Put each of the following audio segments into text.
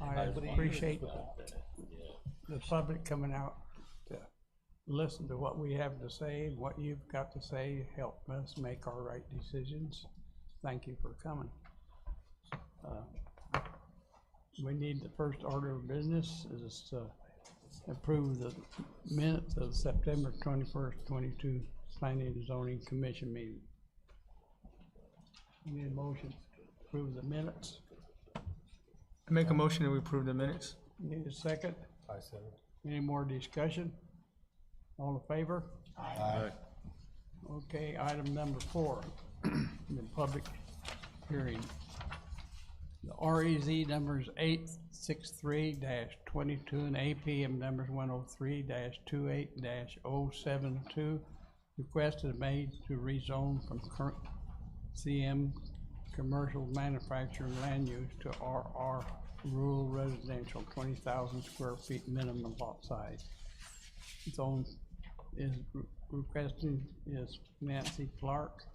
I appreciate the public coming out to listen to what we have to say, and what you've got to say, help us make our right decisions. Thank you for coming. We need the first order of business is to approve the minutes of September 21st, 22 Planning and Zoning Commission meeting. Need a motion to approve the minutes? I make a motion that we approve the minutes. Need a second? I second. Any more discussion? All in favor? Aye. Okay, item number 4, the public hearing. The REZ numbers 863-22 and APM numbers 103-28-072. Request is made to rezone from current CM commercial manufacturing land use to RR rural residential, 20,000 square feet minimum lot size. Zone is requesting is Nancy Clark,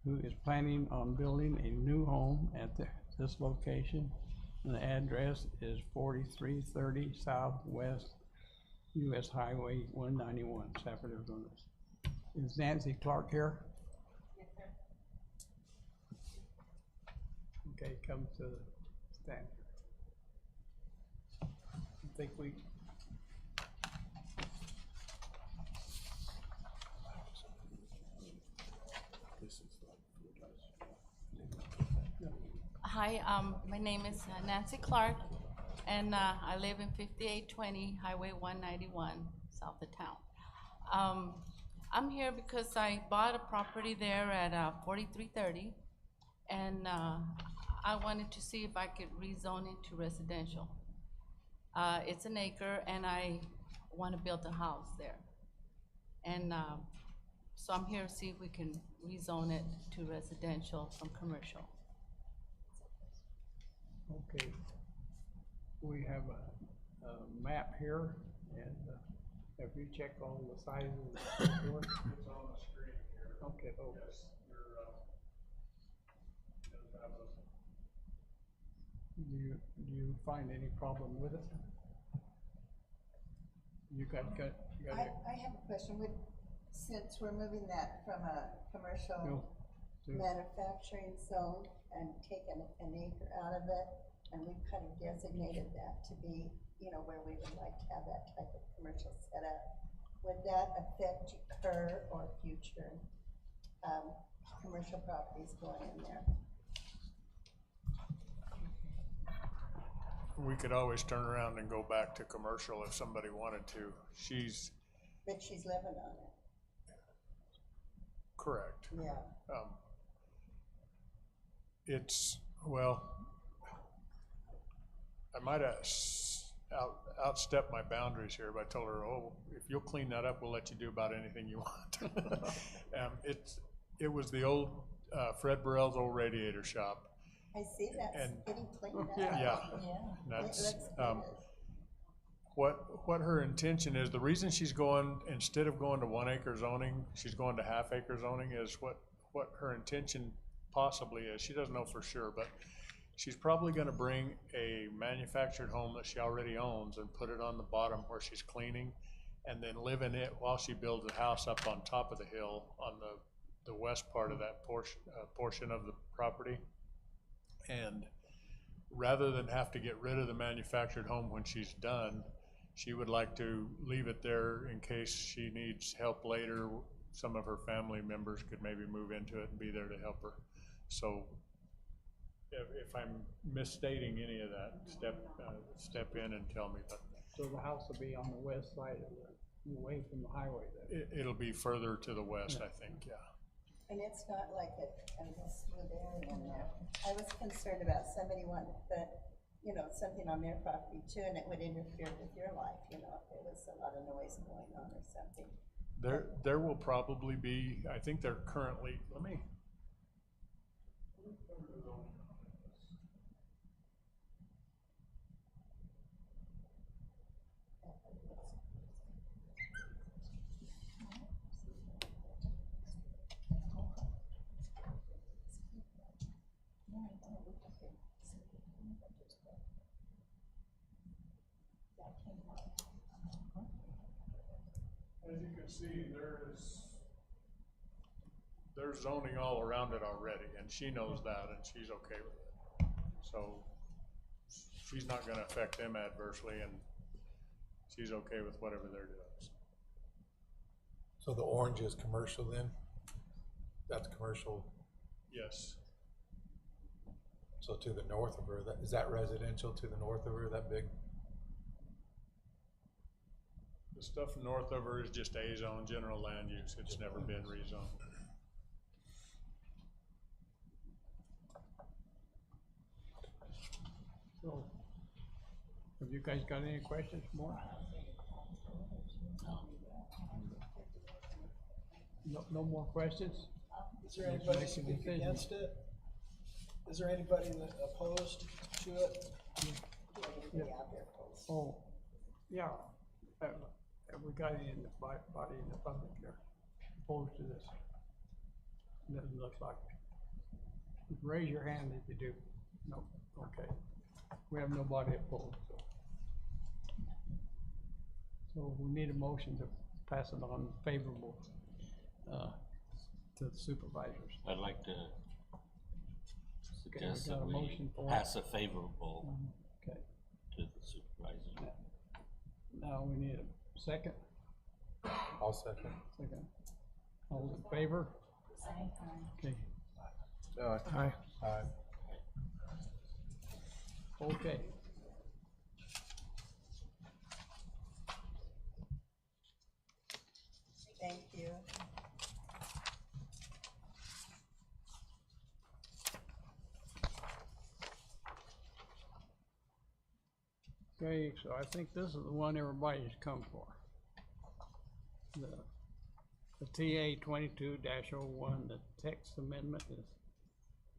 who is planning on building a new home at this location. And the address is 4330 Southwest US Highway 191, Safford, Arizona. Is Nancy Clark here? Yes, sir. Okay, come to the stand. I think we. Hi, my name is Nancy Clark, and I live in 5820 Highway 191, south of town. I'm here because I bought a property there at 4330, and I wanted to see if I could rezone it to residential. It's an acre, and I want to build a house there. And so I'm here to see if we can rezone it to residential from commercial. Okay, we have a map here, and have you checked all the sizes and so forth? It's on the screen here. Okay, oh, Yes, do you find any problem with it? You got it? I have a question. Since we're moving that from a commercial No. manufacturing zone and taking an acre out of it, and we've kind of designated that to be, you know, where we would like to have that type of commercial setup, would that affect her or future commercial properties going in there? We could always turn around and go back to commercial if somebody wanted to. She's But she's living on it, correct. yeah. It's, well, I might have outstepped my boundaries here, but I told her, oh, if you'll clean that up, we'll let you do about anything you want. It was the old, Fred Burrell's old radiator shop. I see that's And- getting cleaned up. Yeah. Yeah, It that's, looks good. what her intention is, the reason she's going, instead of going to 1 acre zoning, she's going to half acre zoning is what her intention possibly is. She doesn't know for sure, but she's probably gonna bring a manufactured home that she already owns and put it on the bottom where she's cleaning, and then live in it while she builds a house up on top of the hill on the west part of that portion of the property. And rather than have to get rid of the manufactured home when she's done, she would like to leave it there in case she needs help later. Some of her family members could maybe move into it and be there to help her. So if I'm misstating any of that, step in and tell me. But So the house will be on the west side of away from the highway then? it'll be further to the west, I think, yeah. And it's not like a smooth area in there. I was concerned about somebody wanting to put, you know, something on their property too, and it would interfere with your life, you know, if there was a lot of noise going on or something. There will probably be, I think they're currently, let me. As you can see, there's zoning all around it already, and she knows that, and she's okay with it. So she's not gonna affect them adversely, and she's okay with whatever they're doing. So the orange is commercial then? That's commercial, Yes, so to the north of her, is that residential to the north of her, that big? the stuff north of her is just A zone, general land use, it's never been rezoned. So, have you guys got any questions more? No more questions? Is there anybody Make a speak decision. against it? Is there anybody that opposed to it? Oh, yeah. Have we got any in the body in the public here opposed to this? Doesn't look like. Raise your hand if you do. No, okay. We have nobody opposed, so. So we need a motion to pass it on favorable, to the supervisors. I'd like to suggest we got that a we motion for it. pass a favorable Okay, to the supervisor. now we need a second. I'll second. Second. All in favor? Okay, Aye. Aye. okay. Thank you. Okay, so I think this is the one everybody's come for. The TA 22-01, the text amendment is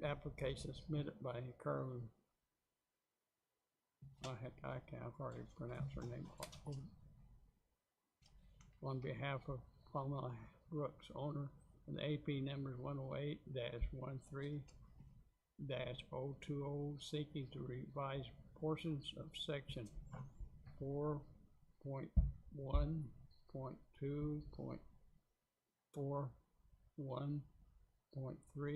application submitted by Carolyn. I can't hardly pronounce her name. On behalf of Pamela Brooks, owner, and the AP number is 108-13-020, seeking to revise portions of section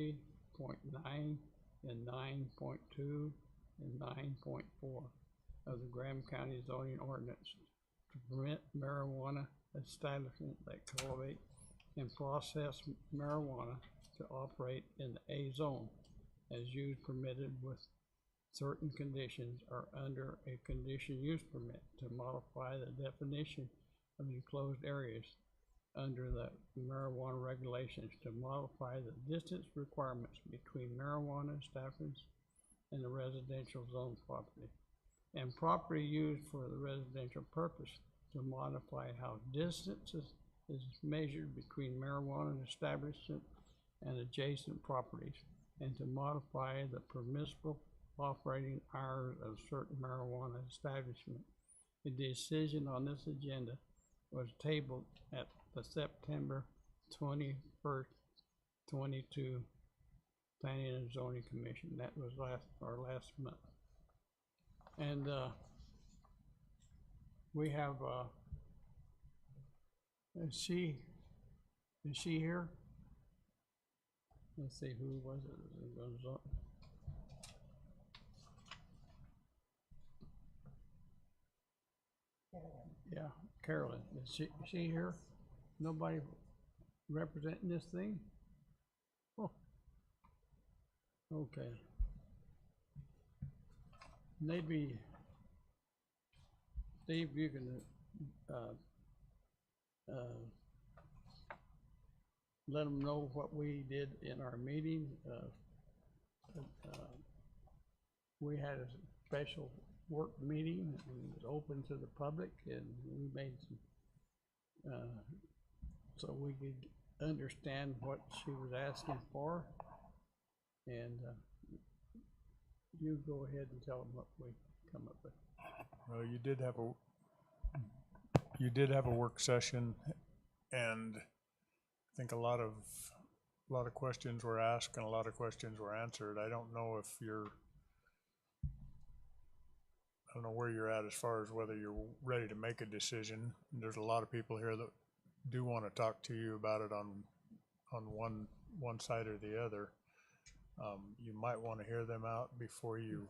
4.1.2.4.1.3.9 and 9.2 and 9.4 of the Graham County zoning ordinance to permit marijuana establishment that cultivate and process marijuana to operate in the A zone as use permitted with certain conditions or under a condition use permit, to modify the definition of enclosed areas under the marijuana regulations, to modify the distance requirements between marijuana establishments and the residential zone property, and property used for the residential purpose, to modify how distances is measured between marijuana establishment and adjacent properties, and to modify the permissible operating hours of certain marijuana establishment. The decision on this agenda was tabled at the September 21st, 22 Planning and Zoning Commission. That was our last month. And we have, is she here? Let's see, who was it? Yeah, Carolyn, is she here? Nobody representing this thing? Oh. Okay. Maybe, Steve, you can, let them know what we did in our meeting. We had a special work meeting, and it was open to the public, and we made some, so we could understand what she was asking for. And you go ahead and tell them what we come up with. Well, you did have a work session, and I think a lot of questions were asked and a lot of questions were answered. I don't know where you're at as far as whether you're ready to make a decision. There's a lot of people here that do want to talk to you about it on one side or the other, you might want to hear them out before you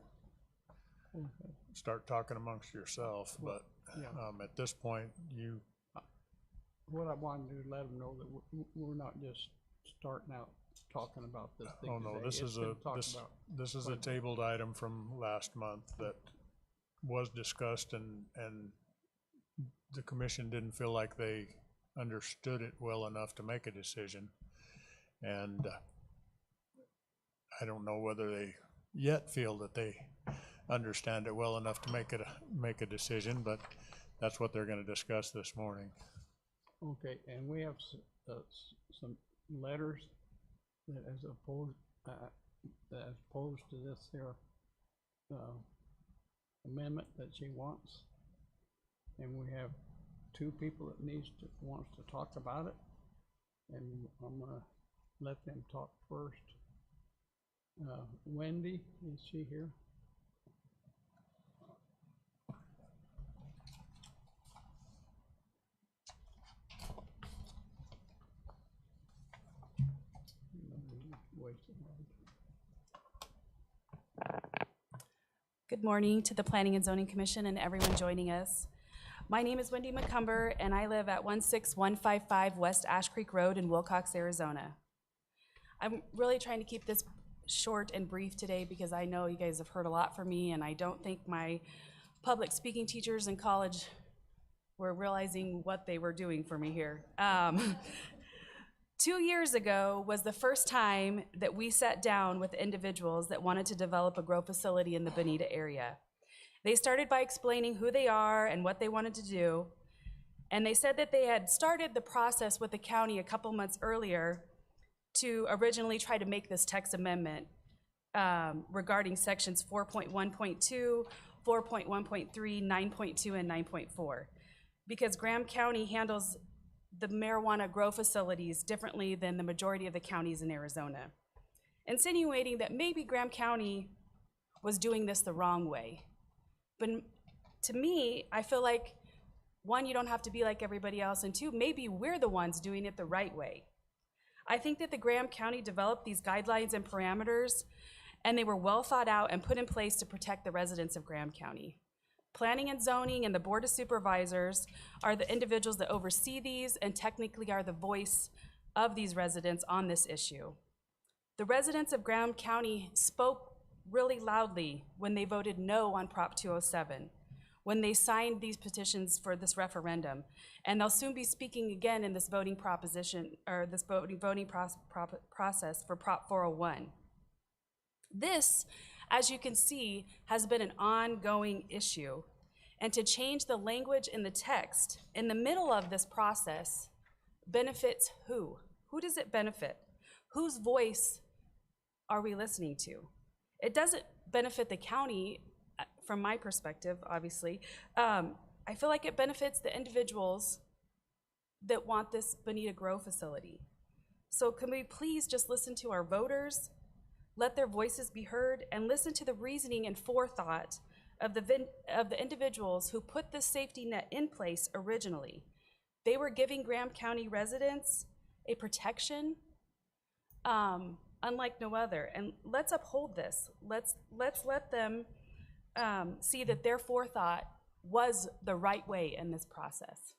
start talking amongst yourself, but, Yeah. at this point, What I want to do is let them know that we're not just starting out talking about this thing oh no, today. this It's is been a, talked about. this is a tabled item from last month that was discussed and the commission didn't feel like they understood it well enough to make a decision. And I don't know whether they yet feel that they understand it well enough to make a decision, but that's what they're gonna discuss this morning. Okay, and we have some letters that as opposed to this here amendment that she wants. And we have two people that wants to talk about it. And I'm gonna let them talk first. Wendy, is she here? Good morning to the Planning and Zoning Commission and everyone joining us. My name is Wendy McCumber, and I live at 16155 West Ash Creek Road in Wilcox, Arizona. I'm really trying to keep this short and brief today because I know you guys have heard a lot from me, and I don't think my public speaking teachers in college were realizing what they were doing for me here. 2 years ago was the first time that we sat down with individuals that wanted to develop a grow facility in the Bonita area. They started by explaining who they are and what they wanted to do, and they said that they had started the process with the county a couple months earlier to originally try to make this text amendment regarding sections 4.1.2, 4.1.3, 9.2, and 9.4, because Graham County handles the marijuana grow facilities differently than the majority of the counties in Arizona, insinuating that maybe Graham County was doing this the wrong way. But to me, I feel like, one, you don't have to be like everybody else, and two, maybe we're the ones doing it the right way. I think that the Graham County developed these guidelines and parameters, and they were well thought out and put in place to protect the residents of Graham County. Planning and Zoning and the Board of Supervisors are the individuals that oversee these and technically are the voice of these residents on this issue. The residents of Graham County spoke really loudly when they voted no on Prop 207, when they signed these petitions for this referendum, and they'll soon be speaking again in this voting proposition, or this voting process for Prop 401. This, as you can see, has been an ongoing issue. And to change the language in the text in the middle of this process benefits who? Who does it benefit? Whose voice are we listening to? It doesn't benefit the county, from my perspective, obviously. I feel like it benefits the individuals that want this Bonita Grow facility. So can we please just listen to our voters, let their voices be heard, and listen to the reasoning and forethought of the individuals who put this safety net in place originally. They were giving Graham County residents a protection unlike no other. And let's uphold this. Let's let them see that their forethought was the right way in this process.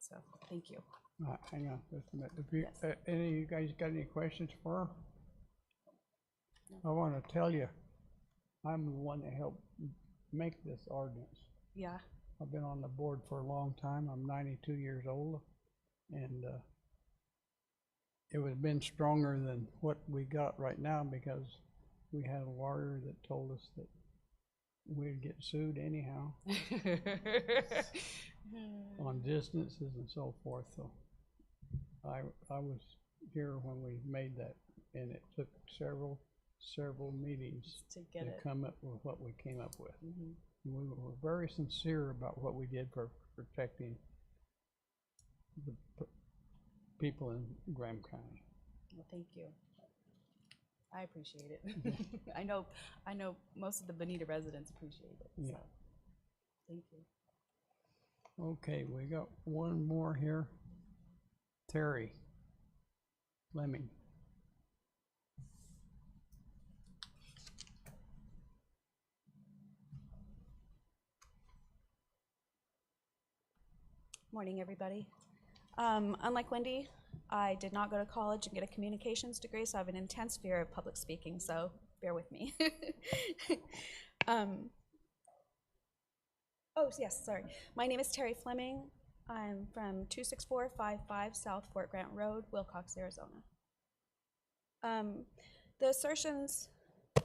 So, thank you. Hang on just a minute. If you, Yes. any of you guys got any questions for her? I want to tell you, I'm the one that helped make this ordinance. Yeah. I've been on the board for a long time. I'm 92 years old, and it would have been stronger than what we got right now because we had a lawyer that told us that we'd get sued anyhow on distances and so forth. So I was here when we made that, and it took several meetings To get it. come up with what we came up with. Mhm. And we were very sincere about what we did for protecting the people in Graham County. Well, thank you. I appreciate it. I know most of the Bonita residents appreciate it. Yeah. So, thank you. Okay, we got one more here. Terry Fleming. Morning, everybody. Unlike Wendy, I did not go to college and get a communications degree, so I have an intense fear of public speaking, so bear with me. Oh, yes, sorry. My name is Terry Fleming. I'm from 26455 South Fort Grant Road, Wilcox, Arizona. The assertions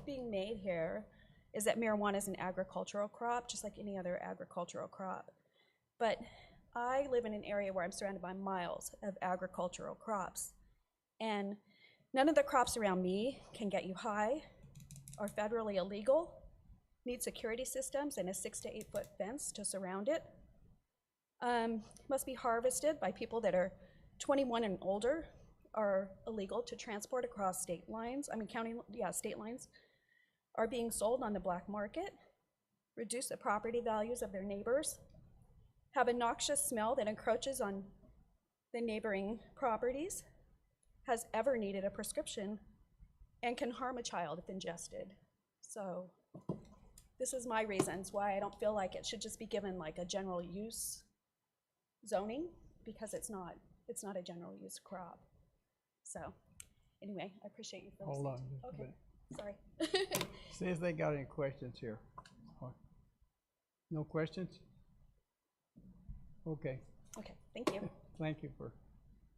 being made here is that marijuana is an agricultural crop, just like any other agricultural crop. But I live in an area where I'm surrounded by miles of agricultural crops. And none of the crops around me can get you high, are federally illegal, need security systems and a 6 to 8 foot fence to surround it. Must be harvested by people that are 21 and older, are illegal to transport across state lines, state lines, are being sold on the black market, reduce the property values of their neighbors, have a noxious smell that encroaches on the neighboring properties, has ever needed a prescription, and can harm a child if ingested. So this is my reasons why I don't feel like it should just be given like a general use zoning, because it's not a general use crop. So anyway, I appreciate you for listening. Hold on just a Okay, bit. sorry. See if they got any questions here. No questions? Okay, Okay, thank you. thank you for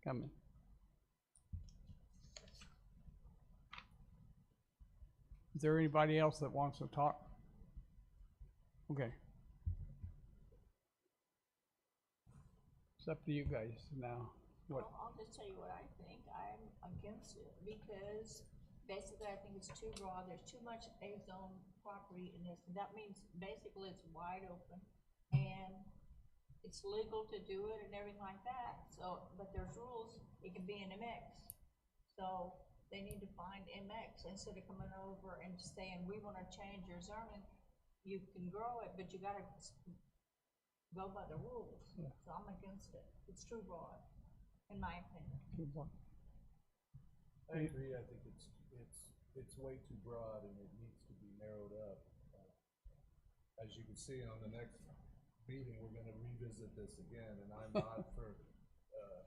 coming. Is there anybody else that wants to talk? Okay. It's up to you guys now. What? I'll just tell you what I think. I'm against it because basically I think it's too broad. There's too much A-zone property in this. And that means basically it's wide open and it's legal to do it and everything like that. So, but there's rules. It can be an MX. So they need to find MX instead of coming over and saying, we want to change your zoning. You can grow it, but you gotta go by the rules. Yeah. So I'm against it. It's too broad, in my opinion. I agree, I think it's way too broad and it needs to be narrowed up. As you can see on the next meeting, we're gonna revisit this again, and I'm not for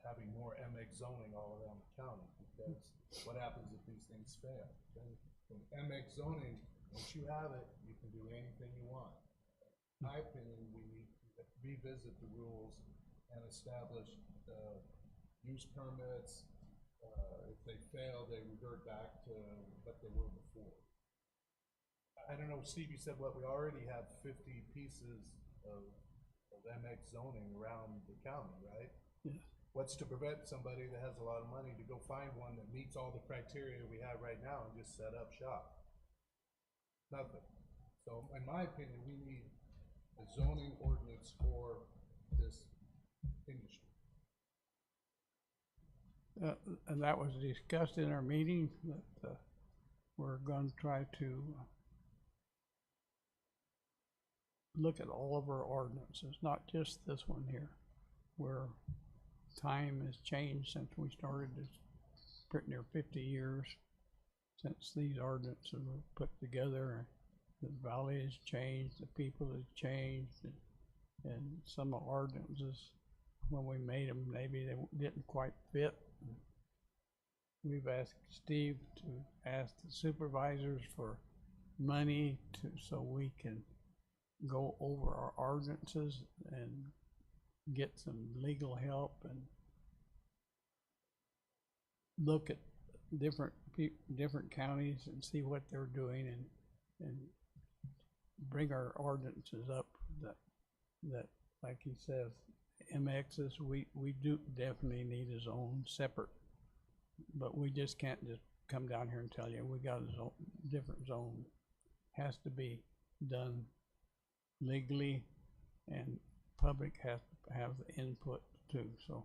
having more MX zoning all around the county, because what happens if these things fail? Then from MX zoning, once you have it, you can do anything you want. In my opinion, we need to revisit the rules and establish use permits. If they fail, they revert back to what they were before. I don't know, Steve, you said what, we already have 50 pieces of MX zoning around the county, right? Yeah. What's to prevent somebody that has a lot of money to go find one that meets all the criteria we have right now and just set up shop? Nothing. So in my opinion, we need a zoning ordinance for this industry. And that was discussed in our meeting, that we're going to try to look at all of our ordinances, not just this one here, where time has changed since we started this, pretty near 50 years since these ordinances were put together. The valley has changed, the people have changed, and some ordinances, when we made them, maybe they didn't quite fit. We've asked Steve to ask the supervisors for money so we can go over our ordinances and get some legal help and look at different counties and see what they're doing and bring our ordinances up that like he says, MXs, we do definitely need a zone separate, but we just can't just come down here and tell you we got a zone, different zone. Has to be done legally, and public has to have the input too. So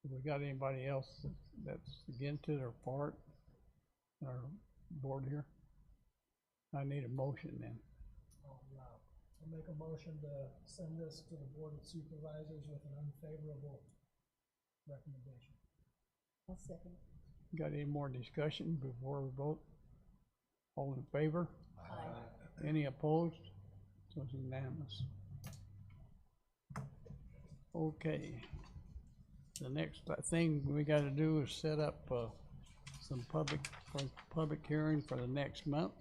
if we got anybody else that's against it or for it, our board here, I need a motion then. I'll make a motion to send this to the Board of Supervisors with an unfavorable recommendation. I'll second. Got any more discussion before we vote? All in favor? Aye. Any opposed? So it's unanimous. Okay. The next thing we gotta do is set up, some public hearing for the next month.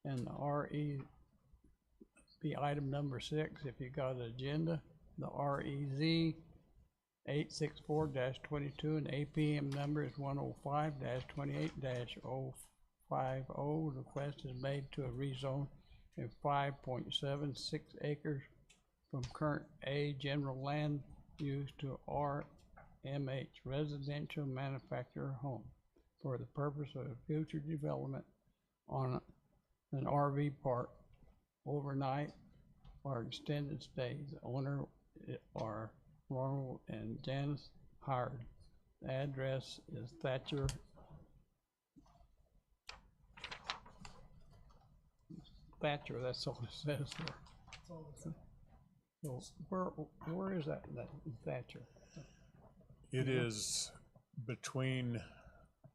And the be item number 6, if you got an agenda, the REZ 864-22, and APM number is 105-28-050. Request is made to a rezone of 5.76 acres from current A general land use to RMH residential manufactured home for the purpose of future development on an RV park overnight or extended stay. The owner are Ronald and Janice Howard. The address is Thatcher. Thatcher, that's all it says there. That's all it's. So where is that Thatcher? It is between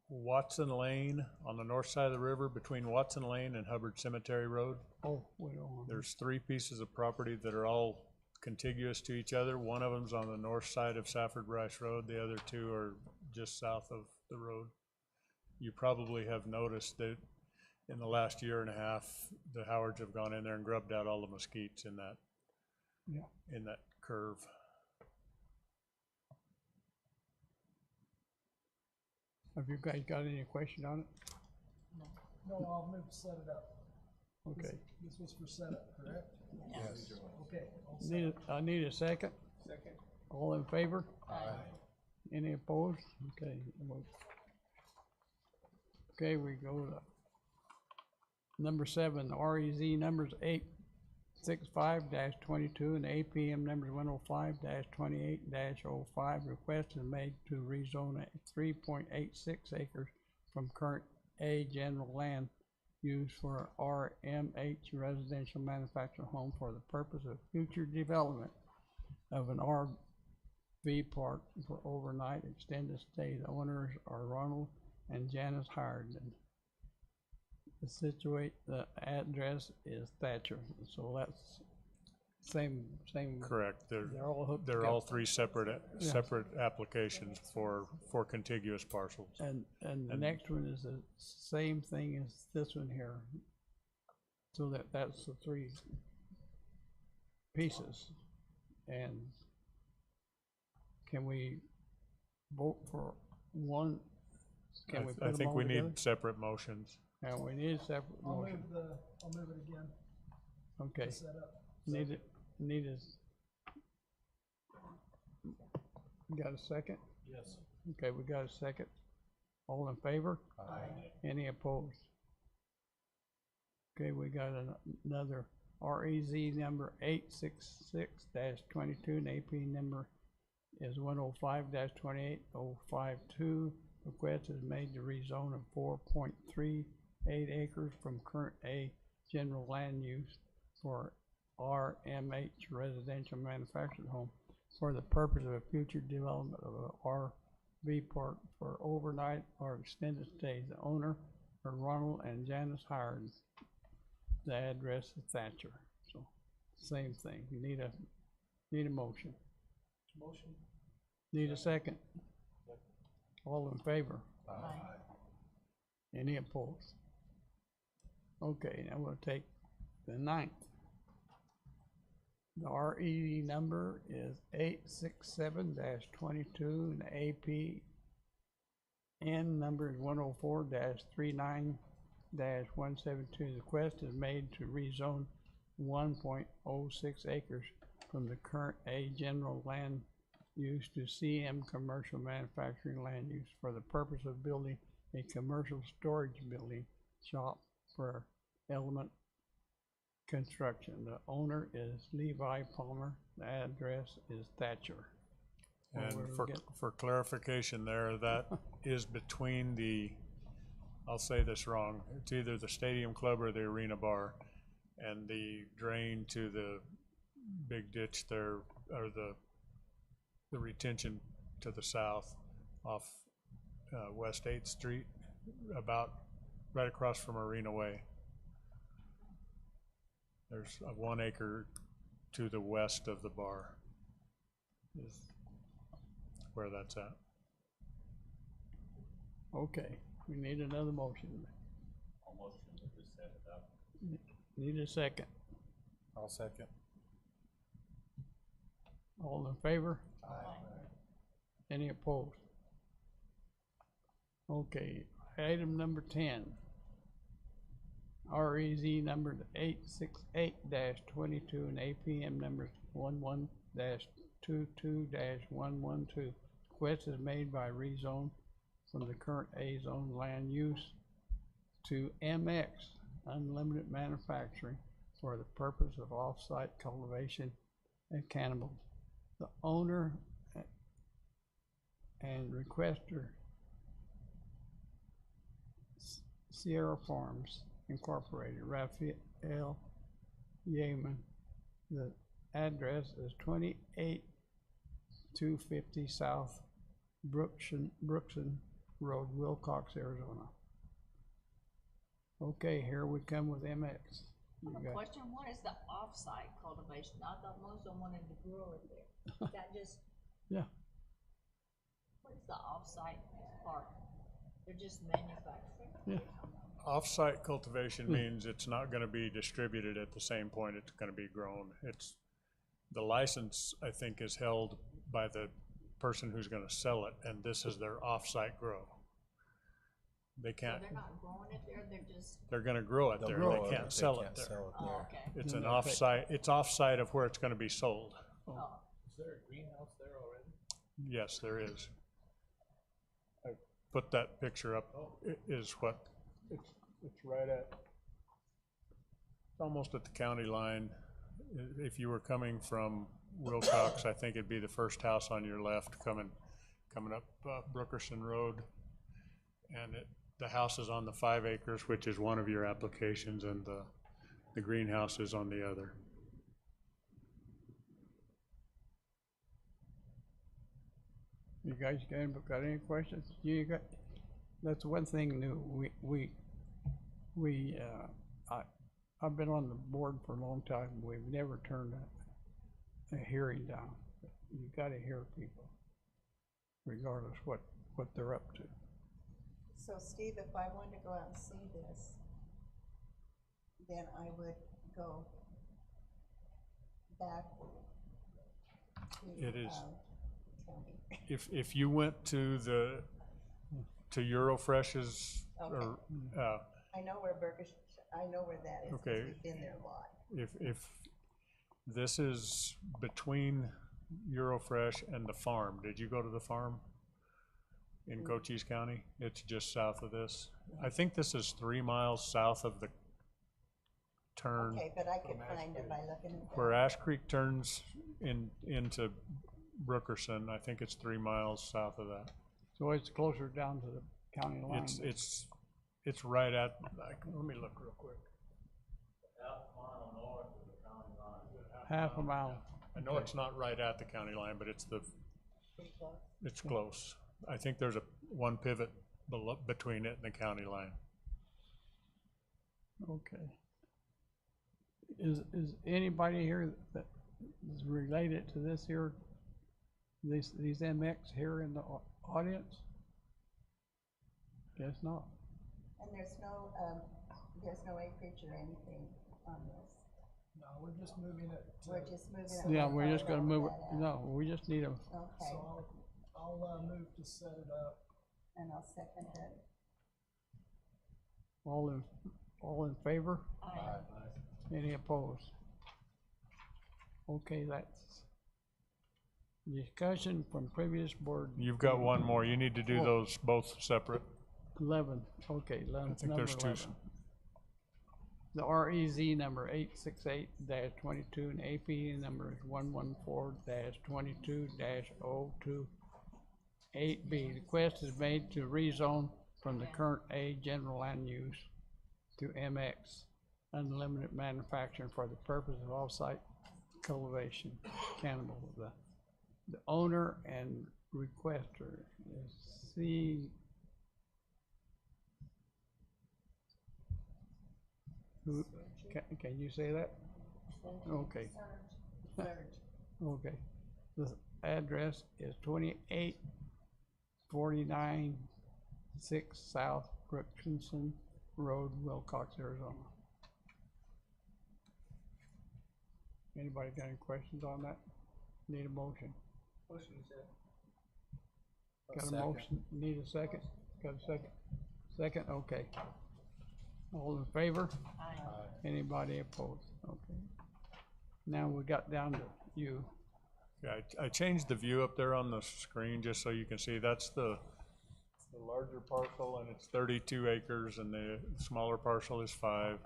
Watson Lane on the north side of the river, between Watson Lane and Hubbard Cemetery Road. Oh, wait on. There's 3 pieces of property that are all contiguous to each other. One of them's on the north side of Safford Rice Road. The other 2 are just south of the road. You probably have noticed that in the last year and a half, the Howards have gone in there and grubbed out all the mesquites in that, Yeah. in that curve. Have you guys got any question on it? No, I'll move to set it up. Okay. This was for setup, correct? Yes. Okay. I'll set I need a second. Second. All in favor? Aye. Any opposed? Okay. Okay, we go to number 7, the REZ numbers 865-22 and APM numbers 105-28-05. Request is made to rezone 3.86 acres from current A general land used for RMH residential manufactured home for the purpose of future development of an RV park for overnight extended stay. The owners are Ronald and Janice Howard. The address is Thatcher, so that's same. Correct. They're all hooked They're all together. 3 separate applications for contiguous parcels. And the next one is the same thing as this one here. So that's the 3 pieces. And can we vote for one? Can we put I them think all we together? need separate motions. Yeah, we need a separate I'll motion. I'll move it again Okay, to set up. need a. Got a second? Yes. Okay, we got a second. All in favor? Aye. Any opposed? Okay, we got another REZ number 866-22, and AP number is 105-28052. Request is made to rezone of 4.38 acres from current A general land use for RMH residential manufactured home for the purpose of a future development of a RV park for overnight or extended stay. The owner are Ronald and Janice Howard. The address is Thatcher. So same thing. You need a motion. Motion. Need a second. All in favor? Aye. Any opposed? Okay, now we'll take the 9th. The RE number is 867-22, and the APN number is 104-39-172. The request is made to rezone 1.06 acres from the current A general land use to CM commercial manufacturing land use for the purpose of building a commercial storage building shop for Element Construction. The owner is Levi Palmer. The address is Thatcher. And Well, for, we'll get- for clarification there, that is between the, I'll say this wrong, it's either the Stadium Club or the Arena Bar, and the drain to the big ditch there, or the retention to the south off West 8th Street, about right across from Marina Way. There's a 1 acre to the west of the bar is where that's at. Okay, we need another motion. Almost to set it up. Need a second. I'll second. All in favor? Any opposed? Okay, item number 10. REZ number 868-22 and APM numbers 11-22-112. Request is made by rezone from the current A zone land use to MX, unlimited manufacturing, for the purpose of off-site cultivation and cannabis. The owner and requester, Sierra Farms Incorporated, Raphael Yeaman. The address is 28250 South Brookson Road, Wilcox, Arizona. Okay, here we come with MX. You got- Question, what is the off-site cultivation? I thought most of them wanted to grow it there. Is that just, Yeah, what is the off-site part? They're just manufacturing? yeah. Off-site cultivation means it's not gonna be distributed at the same point it's gonna be grown. It's, the license, I think, is held by the person who's gonna sell it, and this is their off-site grow. They So can't, they're not growing it there, they're just, they're gonna grow it They'll there, grow they it, can't but sell they it can't there. sell it oh, there. okay. It's Then an they'll take- off-site, it's off-site of where it's gonna be sold. Oh, Is there a greenhouse there already? Yes, there is. I put that picture up, is what, it's right at, it's almost at the county line. If you were coming from Wilcox, I think it'd be the first house on your left coming up Brookerson Road. And the house is on the 5 acres, which is one of your applications, and the greenhouse is on the other. You guys got any questions? You got, that's one thing new, I've been on the board for a long time, we've never turned a hearing down. You gotta hear people, regardless what they're up to. So Steve, if I wanted to go out and see this, then I would go back to, It is. tell me. If you went to Eurofresh's, or, I know where I know where that is, 'cause Okay. we've been there a lot. if this is between Eurofresh and the farm, did you go to the farm in Cochise County? It's just south of this. I think this is 3 miles south of the turn, Okay, but I could find it by looking at that. where Ash Creek turns into Brookerson. I think it's 3 miles south of that. So it's closer down to the county line. It's right at, like, let me look real quick. Half a mile. I know it's not right at the county line, but it's close. I think there's one pivot between it and the county line. Okay. Is anybody here that is related to this here, these MX here in the audience? Guess not. And there's no acreage or anything on this. No, we're just moving it to. We're just moving it. Yeah, like we're just gonna all move it, that out. no, we just need a, Okay, So I'll move to set it up. and I'll second it. all in favor? Aye. Any opposed? Okay, that's discussion from previous board. You've got one more. You need to do those both separate. 11, okay, 11, I think number there's two. 11. The REZ number 868-22 and AP number is 114-22-028B. The request is made to rezone from the current A general land use to MX, unlimited manufacturing for the purpose of off-site cultivation cannabis. The owner and requester is C. Who, can you say that? Okay. Okay. The address is 2849 6 South Brookkinson Road, Wilcox, Arizona. Anybody got any questions on that? Need a motion? Motion said. Got a motion? Need a second? Got a second? Second, okay. All in favor? Anybody opposed? Okay. Now we got down to you. Yeah, I changed the view up there on the screen just so you can see. That's the larger parcel, and it's 32 acres, and the smaller parcel is 5,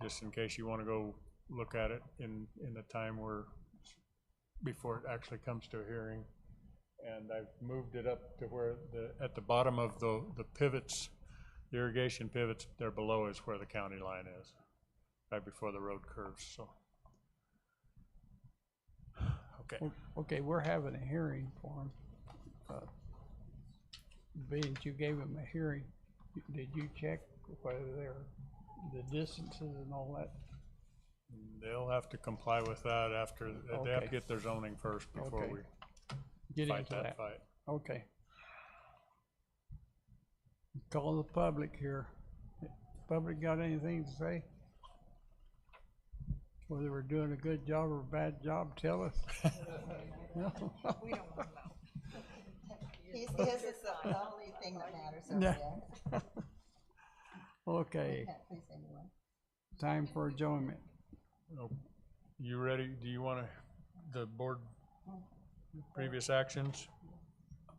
just in case you want to go look at it in the time before it actually comes to a hearing. And I've moved it up to where at the bottom of the pivots, the irrigation pivots, there below is where the county line is, right before the road curves, so. Okay. Okay, we're having a hearing for him. Being that you gave him a hearing, did you check whether the distances and all that? They'll have to comply with that after, they have to Okay. get their zoning first before Okay. we Get fight into that that. fight. Okay. Call the public here. Public got anything to say? Whether we're doing a good job or a bad job, tell us. No? We don't wanna know. His is the only thing that matters over Yeah. there. Okay, Can't please anyone. time for adjournment. Oh, you ready? Do you want the board previous actions?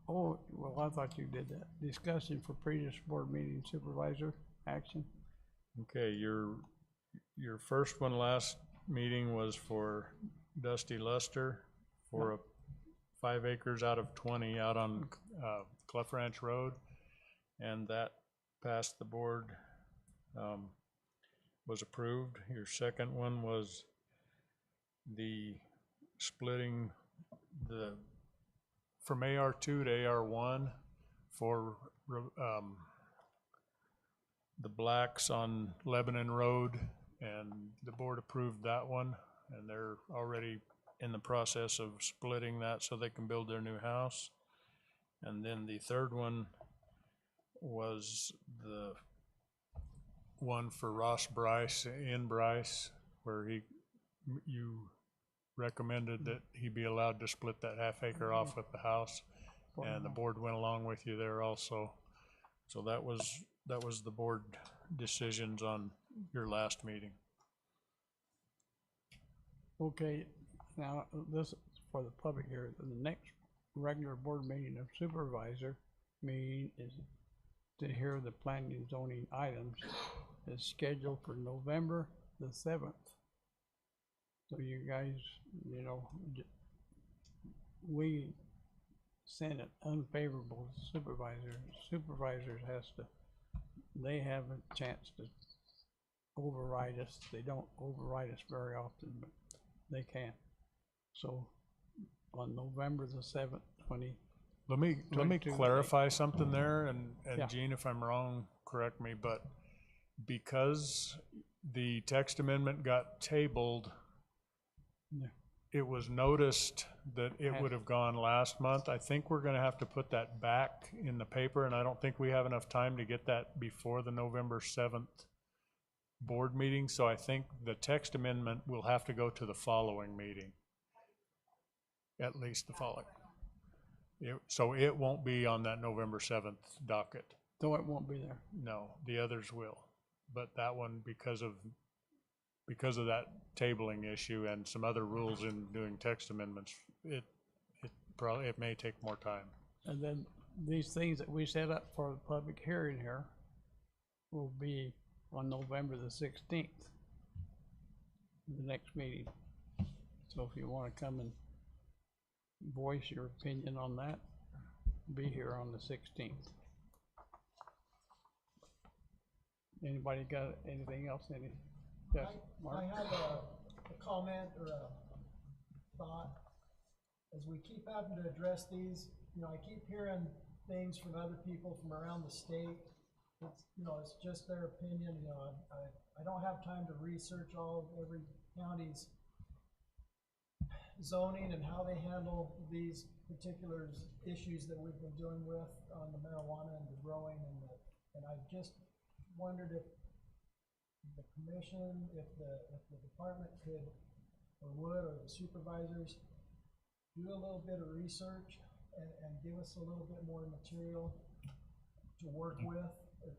Oh, well, I thought you did that. Discussion for previous board meeting supervisor action. Okay, your first one last meeting was for Dusty Luster for 5 acres out of 20 out on Clough Ranch Road, and that passed the board, was approved. Your second one was the splitting from AR2 to AR1 for the blacks on Lebanon Road, and the board approved that one, and they're already in the process of splitting that so they can build their new house. And then the third one was the one for Ross Bryce in Bryce, where you recommended that he be allowed to split that half acre off with the house, and the board went along with you there also. So that was the board decisions on your last meeting. Okay, now, this is for the public here. The next regular board meeting of supervisor meeting is to hear the planning and zoning items is scheduled for November the 7th. So you guys, you know, we sent it unfavorable to supervisors. Supervisors they have a chance to override us. They don't override us very often, but they can. So on November the 7th, Let me 22. clarify something there, and Yeah. Gene, if I'm wrong, correct me, but because the text amendment got tabled, Yeah. it was noticed that it would have gone last month. I think we're gonna have to put that back in the paper, and I don't think we have enough time to get that before the November 7th board meeting, so I think the text amendment will have to go to the following meeting. At least the following. So it won't be on that November 7th docket. though it won't be there. No, the others will. But that one, because of that tabling issue and some other rules in doing text amendments, it may take more time. And then these things that we set up for the public hearing here will be on November the 16th, the next meeting. So if you want to come and voice your opinion on that, be here on the 16th. Anybody got anything else? Yes, Mark? I have a comment or a thought. As we keep having to address these you know, I keep hearing things from other people from around the state. It's, you know, it's just their opinion, you know, I don't have time to research all of every county's zoning and how they handle these particular issues that we've been dealing with on the marijuana and the growing and I just wondered if the commission, if the department could, or would, or the supervisors, do a little bit of research and give us a little bit more material to work with.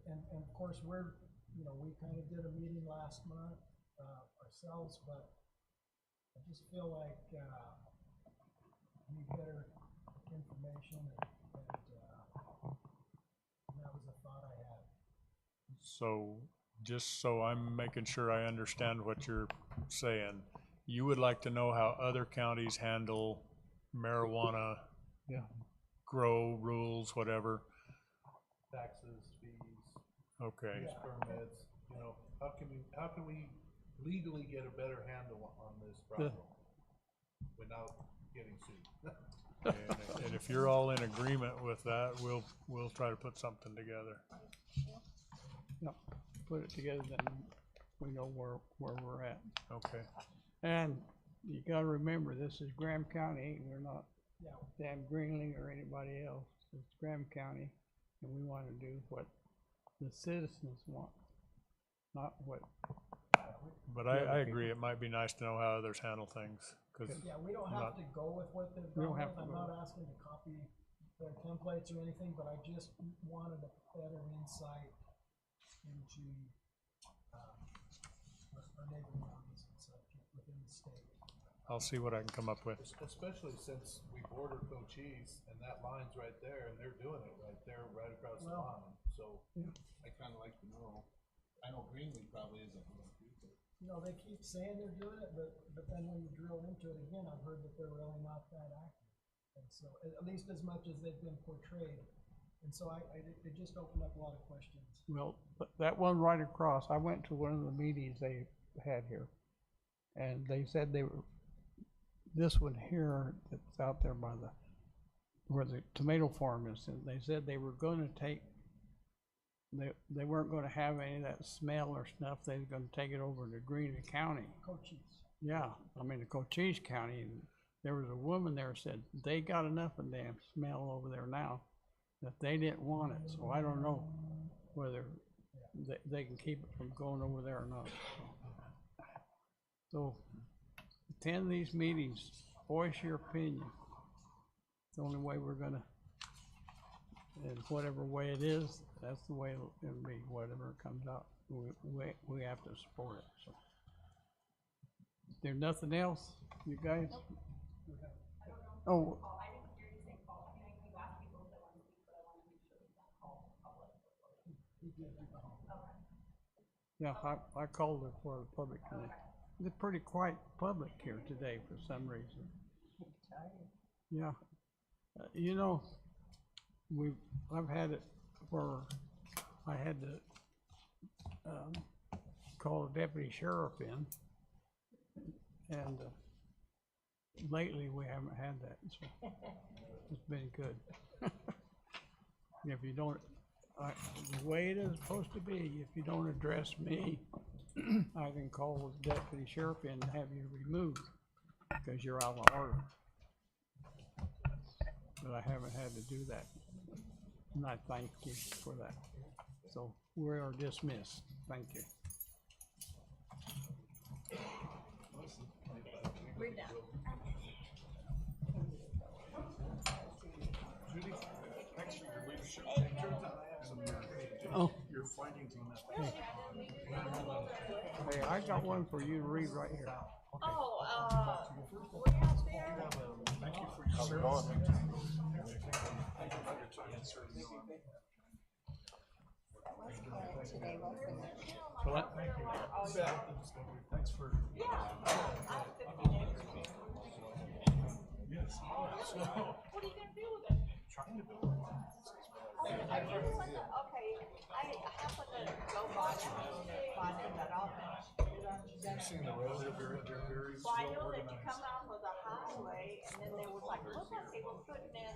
And of course, you know, we kind of did a meeting last month ourselves, but I just feel like we need better information and that was a thought I had. So, just so I'm making sure I understand what you're saying, you would like to know how other counties handle marijuana Yeah. grow rules, whatever? Taxes, fees, Okay, use permits, you know, how can we legally get a better handle on this problem without getting sued? and if you're all in agreement with that, we'll try to put something together. Yep, put it together, then we know where we're at. Okay, And you gotta remember, this is Graham County, we're not Yeah, Dan Greenlee or anybody else. It's Graham County, and we wanna do what the citizens want, not what, but I agree, it might be nice to know how others handle things, cause yeah, we don't have to go with what they've We don't done have with. to I'm go. not asking to copy their templates or anything, but I just wanted a better insight into our neighboring counties and such within the state. I'll see what I can come up with. Especially since we border Cochise and that line's right there and they're doing it right there, right across the Well- line. So I kinda like to know. I know Greenlee probably isn't one of you, but You know, they keep saying they're doing it, but then when you drill into it again, I've heard that they're really not that active. And so, at least as much as they've been portrayed. And so it just opened up a lot of questions. well, that one right across, I went to one of the meetings they had here. And they said this one here, that's out there by where the tomato farm is, and they said they were gonna take, they weren't gonna have any of that smell or stuff, they were gonna take it over to Greene County. Cochise. Yeah, I mean, the Cochise County, and there was a woman there said they got enough of damn smell over there now that they didn't want it, so I don't know whether they can keep it from going over there or not. So, attend these meetings, voice your opinion. It's the only way we're gonna, and whatever way it is, that's the way it'll be, whatever comes out, we have to support it, so. There's nothing else, you guys? Oh. Yeah, I called it for the public today. It's pretty quiet public here today for some reason. Yeah, you know, I've had it where I had to, call the deputy sheriff in. And, lately we haven't had that, so it's been good. If you don't, the way it is supposed to be, if you don't address me, I can call the deputy sheriff in and have you removed, because you're out of order. But I haven't had to do that, and I thank you for that. So we are dismissed, thank you. We're done. Judy, thanks for your leadership. Oh, Your findings on that. hey, I got one for you to read right here. Oh, we're out there. Thank you for your service. Today, wasn't it? So that, Thanks for. Yes. What are you gonna do with it? Trying to build. Okay, I happened to go by that, that office. Seeing the road, they're very So I know that you come out of the highway, and then there was like, looked like they were putting in,